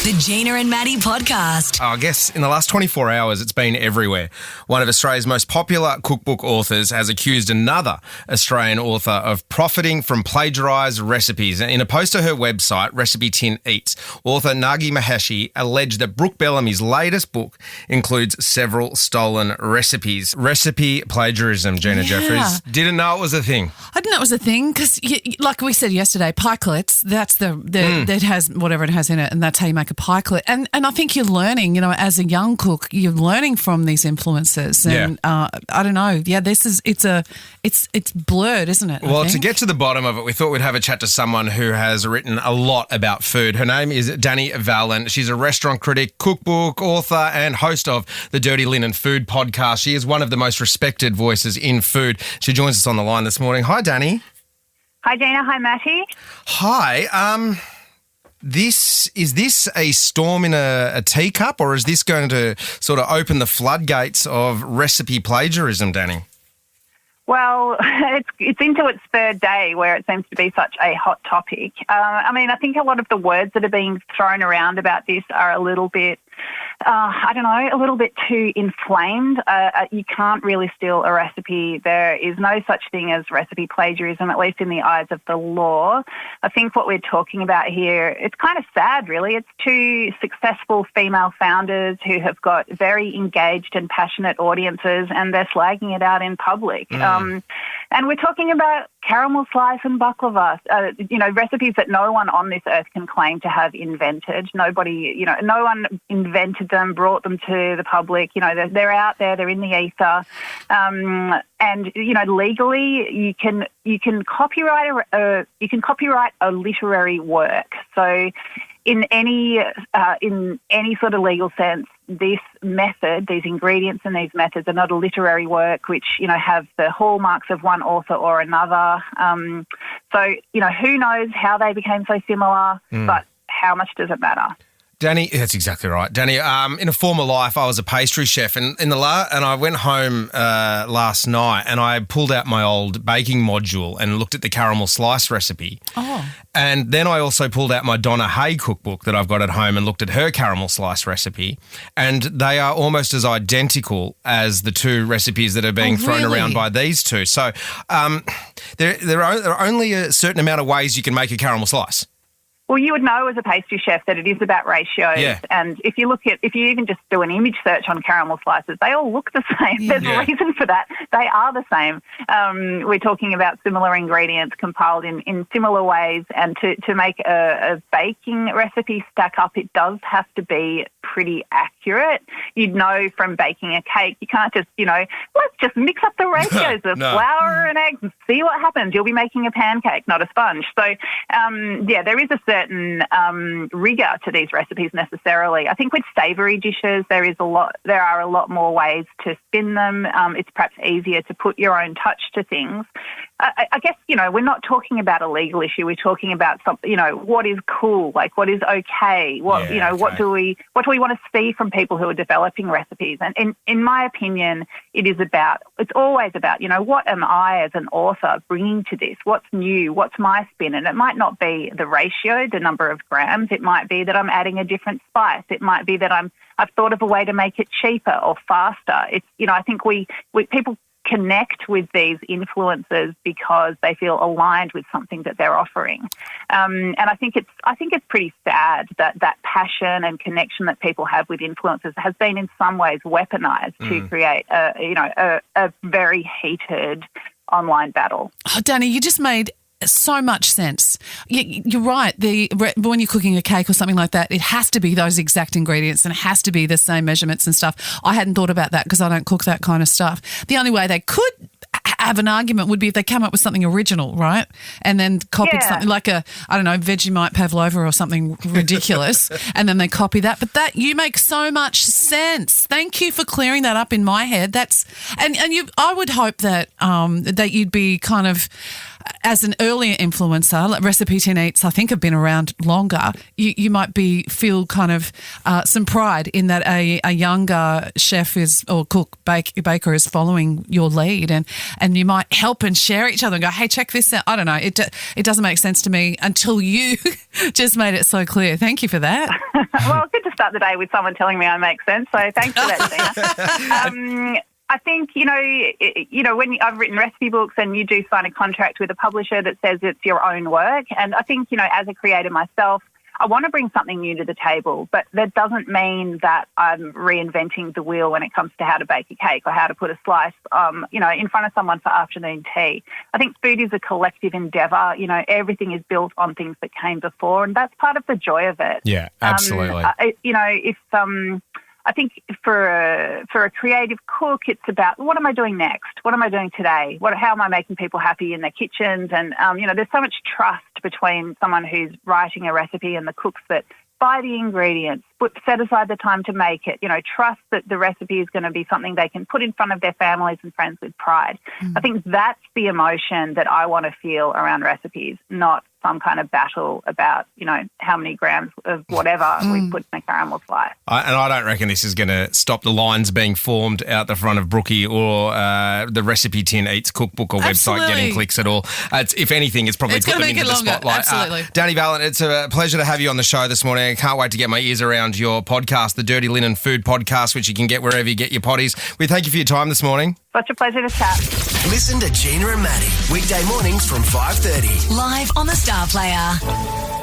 The Gina and Maddie podcast. I guess in the last 24 hours, it's been everywhere. One of Australia's most popular cookbook authors has accused another Australian author of profiting from plagiarised recipes. In a post to her website, Recipe Tin Eats, author Nagi alleged that Brooke Bellamy's latest book includes several stolen recipes. Recipe plagiarism, Gina Jeffries. Didn't know it was a thing. I didn't know it was a thing because, like we said yesterday, pikelets, that's that has whatever it has in it, and that's how you make a pikelet. And I think you're learning, as a young cook, you're learning from these influences. And I don't know. Yeah, it's blurred, isn't it? Well, to get to the bottom of it, we thought we'd have a chat to someone who has written a lot about food. Her name is Dani Valent. She's a restaurant critic, cookbook author, and host of the Dirty Linen Food podcast. She is one of the most respected voices in food. She joins us on the line this morning. Hi, Dani. Hi, Gina. Hi, Matty. Hi. Is this a storm in a teacup, or is this going to sort of open the floodgates of recipe plagiarism, Dani? Well, it's into its third day where it seems to be such a hot topic. I think a lot of the words that are being thrown around about this are a little bit, a little bit too inflamed. You can't really steal a recipe. There is no such thing as recipe plagiarism, at least in the eyes of the law. I think what we're talking about here, it's kind of sad, really. It's two successful female founders who have got very engaged and passionate audiences, and they're slagging it out in public. And we're talking about caramel slice and baklava, recipes that no one on this earth can claim to have invented. Nobody, no one invented them, brought them to the public. They're out there, they're in the ether. And legally, you can copyright a literary work. So in any sort of legal sense, this method, these ingredients and these methods are not a literary work which, have the hallmarks of one author or another. So who knows how they became so similar, but how much does it matter? Dani, that's exactly right. Dani, in a former life, I was a pastry chef, and I went home last night and I pulled out my old baking module and looked at the caramel slice recipe. Oh. And then I also pulled out my Donna Hay cookbook that I've got at home and looked at her caramel slice recipe, and they are almost as identical as the two recipes that are being thrown around by these two. So there are only a certain amount of ways you can make a caramel slice. Well, you would know as a pastry chef that it is about ratios. Yeah. And if you even just do an image search on caramel slices, they all look the same. There's a reason for that. They are the same. We're talking about similar ingredients compiled in similar ways. And to make a baking recipe stack up, it does have to be pretty accurate. You'd know from baking a cake, you can't just, let's just mix up the ratios of flour and eggs and see what happens. You'll be making a pancake, not a sponge. So, there is a certain rigour to these recipes necessarily. I think with savoury dishes, there are a lot more ways to spin them. It's perhaps easier to put your own touch to things. I guess, we're not talking about a legal issue. We're talking about something, what is cool, like what is okay, what do we want to see from people who are developing recipes? And in my opinion, it's always about, what am I as an author bringing to this? What's new? What's my spin? And it might not be the ratio, the number of grams. It might be that I'm adding a different spice. It might be that I've thought of a way to make it cheaper or faster. It's, I think we people connect with these influencers because they feel aligned with something that they're offering, and I think it's pretty sad that passion and connection that people have with influencers has been in some ways weaponized to create a very heated online battle. Oh, Dani, you just made so much sense. You're right. When you're cooking a cake or something like that, it has to be those exact ingredients and it has to be the same measurements and stuff. I hadn't thought about that because I don't cook that kind of stuff. The only way they could have an argument would be if they come up with something original, right? And then copied something like Vegemite pavlova or something ridiculous, and then they copy that. But you make so much sense. Thank you for clearing that up in my head. I would hope that that you'd be kind of as an earlier influencer, like Recipe 10 Eats, I think have been around longer, you might feel kind of some pride in that a younger chef or baker is following your lead, and you might help and share each other and go, hey, check this out. I don't know. It doesn't make sense to me until you just made it so clear. Thank you for that. Well, good to start the day with someone telling me I make sense. So thanks for that, Tina. I think, when I've written recipe books and you do sign a contract with a publisher that says it's your own work. And I think, as a creator myself, I want to bring something new to the table, but that doesn't mean that I'm reinventing the wheel when it comes to how to bake a cake or how to put a slice, in front of someone for afternoon tea. I think food is a collective endeavour. Everything is built on things that came before, and that's part of the joy of it. Yeah, absolutely. I think for a creative cook, it's about what am I doing next? What am I doing today? How am I making people happy in their kitchens? And, there's so much trust between someone who's writing a recipe and the cooks that buy the ingredients, set aside the time to make it, trust that the recipe is going to be something they can put in front of their families and friends with pride. I think that's the emotion that I want to feel around recipes, not some kind of battle about, how many grams of whatever we put in a caramel slice. And I don't reckon this is going to stop the lines being formed out the front of Brooki or the Recipe 10 Eats cookbook or website getting clicks at all. If anything, it's probably put them into the spotlight. Absolutely. Dani Valent, it's a pleasure to have you on the show this morning. I can't wait to get my ears around your podcast, the Dirty Linen Food Podcast, which you can get wherever you get your potties. We thank you for your time this morning. Such a pleasure to chat. Listen to Gina and Maddie weekday mornings from 5:30. Live on the Star Player.